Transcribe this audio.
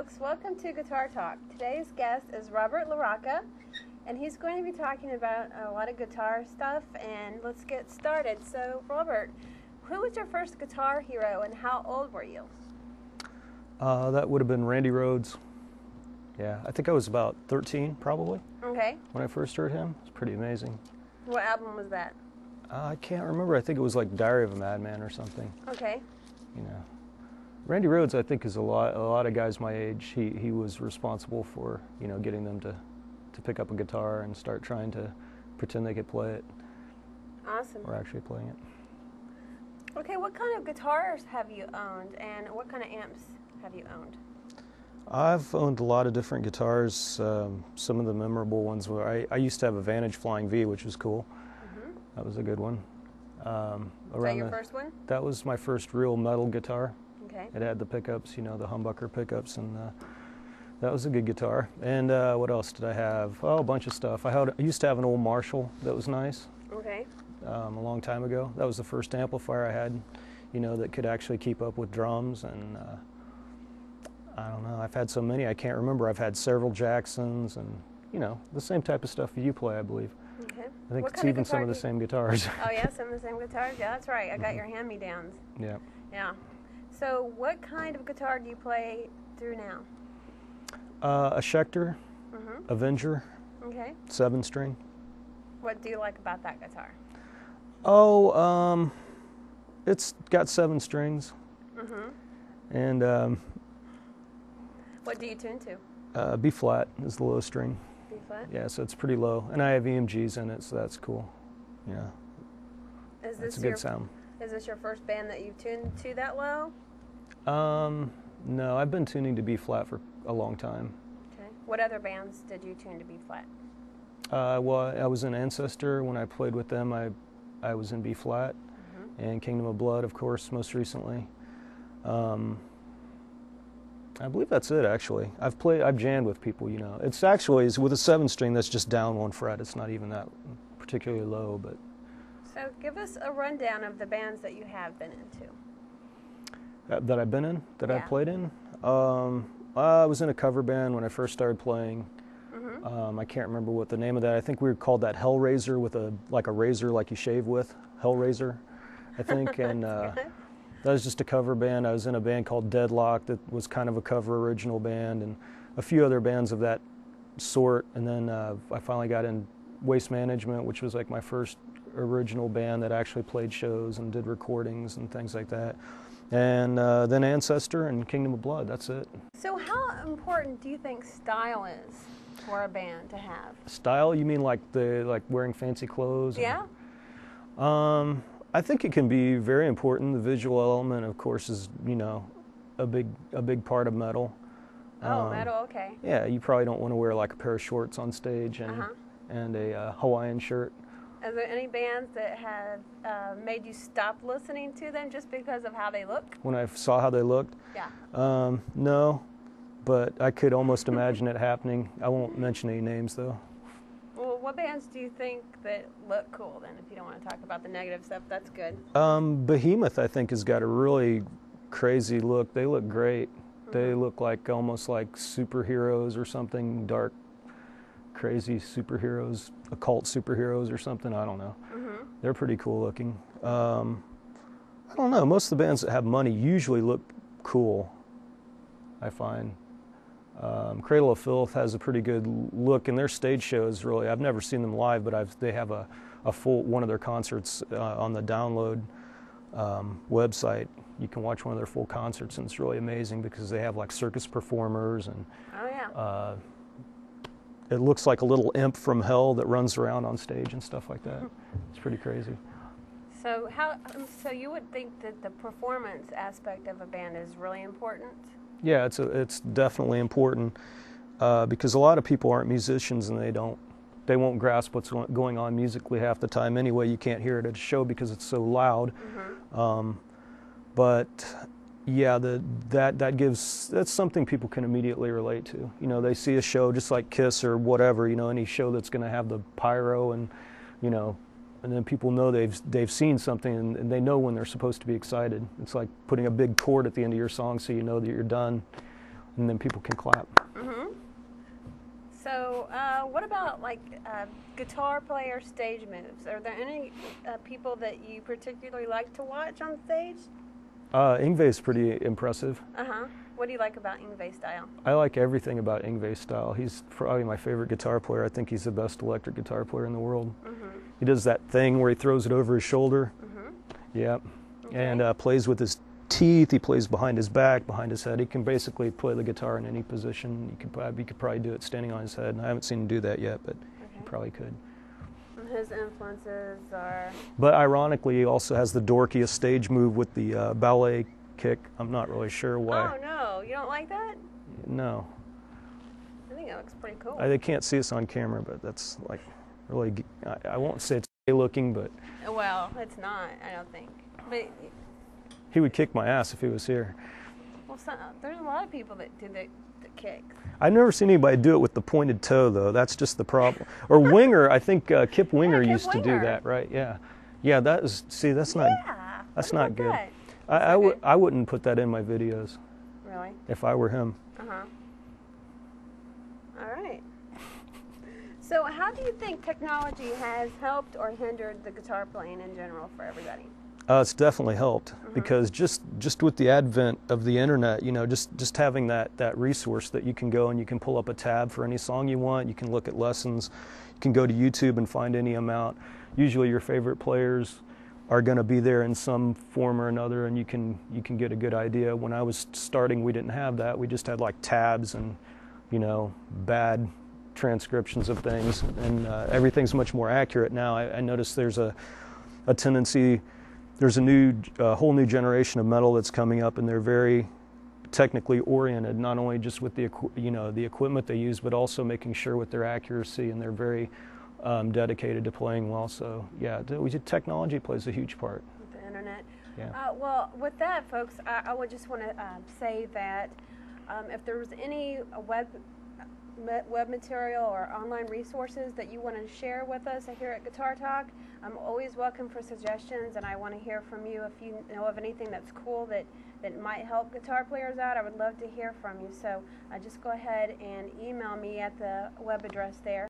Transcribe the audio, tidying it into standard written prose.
folks, welcome to Guitar Talk. Today's guest is Robert Rocca, and he's going to be talking about a lot of guitar stuff, and let's get started. So Robert, who was your first guitar hero and how old were you? That would have been Randy Rhoads. Yeah, I think I was about 13 probably. Okay. When I first heard him. It's pretty amazing. What album was that? I can't remember. I think it was like Diary of a Madman or something. Okay. You know, Randy Rhoads, I think, is a lot of guys my age. He was responsible for, you know, getting them to pick up a guitar and start trying to pretend they could play it. Awesome. Or actually playing it. Okay, what kind of guitars have you owned, and what kind of amps have you owned? I've owned a lot of different guitars. Some of the memorable ones were I used to have a Vantage Flying V, which was cool. Mm-hmm. That was a good one. Was that your first one? That was my first real metal guitar. Okay. It had the pickups, you know, the humbucker pickups, and that was a good guitar. And what else did I have? Oh, a bunch of stuff. I used to have an old Marshall that was nice. Okay. A long time ago. That was the first amplifier I had, you know, that could actually keep up with drums. And I don't know, I've had so many I can't remember. I've had several Jacksons and, you know, the same type of stuff you play, I believe. Okay. I think it's even some of the same guitars. Oh yeah, some of the same guitars? Yeah, that's right. I got your hand-me-downs. Yeah. Yeah. So what kind of guitar do you play through now? A Schecter, Avenger, Okay. 7-string. What do you like about that guitar? Oh, it's got 7 strings. And what do you tune to? B flat is the low string. B flat? Yeah, so it's pretty low. And I have EMGs in it, so that's cool. Yeah. That's a good sound. Is this your first band that you've tuned to that low? No, I've been tuning to B flat for a long time. Okay. What other bands did you tune to B flat? Well, I was in Ancestor. When I played with them, I was in B flat. And Kingdom of Blood, of course, most recently. I believe that's it, actually. I've jammed with people, you know. It's actually, with a 7-string, that's just down 1 fret. It's not even that particularly low, but. So give us a rundown of the bands that you have been into. That I've been in? That Yeah. I played in? I was in a cover band when I first started playing. I can't remember what the name of that. I think we were called that Hellraiser, with a razor like you shave with. Hellraiser, I think. And that was just a cover band. I was in a band called Deadlock that was kind of a cover original band, and a few other bands of that sort. And then I finally got in Waste Management, which was like my first original band that actually played shows and did recordings and things like that. And then Ancestor and Kingdom of Blood. That's it. So how important do you think style is for a band to have? Style? You mean like wearing fancy clothes? Yeah. I think it can be very important. The visual element, of course, is, you know, a big part of metal. Oh, metal. Okay. Yeah, you probably don't want to wear like a pair of shorts on stage and a Hawaiian shirt. Are there any bands that have made you stop listening to them just because of how they look? When I saw how they looked? Yeah. No, but I could almost imagine it happening. I won't mention any names, though. Well, what bands do you think that look cool, then? If you don't want to talk about the negative stuff, that's good. Behemoth, I think, has got a really crazy look. They look great. They look like almost like superheroes or something, dark, crazy superheroes, occult superheroes or something. I don't know. They're pretty cool looking. I don't know. Most of the bands that have money usually look cool, I find. Cradle of Filth has a pretty good look, and their stage shows, really, I've never seen them live, but they have a full one of their concerts on the Download website. You can watch one of their full concerts, and it's really amazing because they have like circus performers, and it looks like a little imp from hell that runs around on stage and stuff like that. It's pretty crazy. So so you would think that the performance aspect of a band is really important? Yeah, it's definitely important because a lot of people aren't musicians, and they won't grasp what's going on musically half the time anyway. You can't hear it at a show because it's so loud. But yeah, that's something people can immediately relate to. You know, they see a show just like Kiss or whatever, you know, any show that's going to have the pyro, and you know, and then people know they've seen something, and they know when they're supposed to be excited. It's like putting a big chord at the end of your song so you know that you're done, and then people can clap. Mm-hmm. So, what about like guitar player stage moves? Are there any people that you particularly like to watch on stage? Yngwie's pretty impressive. Uh-huh. What do you like about Yngwie's style? I like everything about Yngwie's style. He's probably my favorite guitar player. I think he's the best electric guitar player in the world. Mm-hmm. He does that thing where he throws it over his shoulder. Mm-hmm. Yeah. Okay. And plays with his teeth. He plays behind his back, behind his head. He can basically play the guitar in any position. He could probably do it standing on his head. And I haven't seen him do that yet, but he probably could. And his influences are... But ironically, he also has the dorkiest stage move with the ballet kick. I'm not really sure why. Oh, no. You don't like that? No. I think it looks pretty cool. They can't see us on camera, but that's like really, I won't say it's gay looking, but... Well, it's not, I don't think. But he would kick my ass if he was here. well, there's a lot of people that do the kicks. I've never seen anybody do it with the pointed toe, though. That's just the problem. Or Winger, I think Kip Winger Kip used to do Winger. that, right? Yeah. Yeah, that is, see, that's not, Yeah. that's What not about good. that? I wouldn't put that in my videos Really? if I were him. Uh-huh. All right. So how do you think technology has helped or hindered the guitar playing in general for everybody? It's definitely helped because just with the advent of the internet, you know, just having that resource that you can go and you can pull up a tab for any song you want. You can look at lessons. You can go to YouTube and find any amount. Usually your favorite players are going to be there in some form or another, and you can get a good idea. When I was starting, we didn't have that. We just had like tabs and, you know, bad transcriptions of things, and everything's much more accurate now. I noticed there's a tendency. There's a whole new generation of metal that's coming up, and they're very technically oriented, not only just with the equipment they use, but also making sure with their accuracy, and they're very dedicated to playing well. So yeah, technology plays a huge part. With the internet. Yeah. Well, with that, folks, I would just want to say that if there was any web material or online resources that you want to share with us here at Guitar Talk, I'm always welcome for suggestions, and I want to hear from you if you know of anything that's cool that might help guitar players out. I would love to hear from you. So just go ahead and email me at the web address there.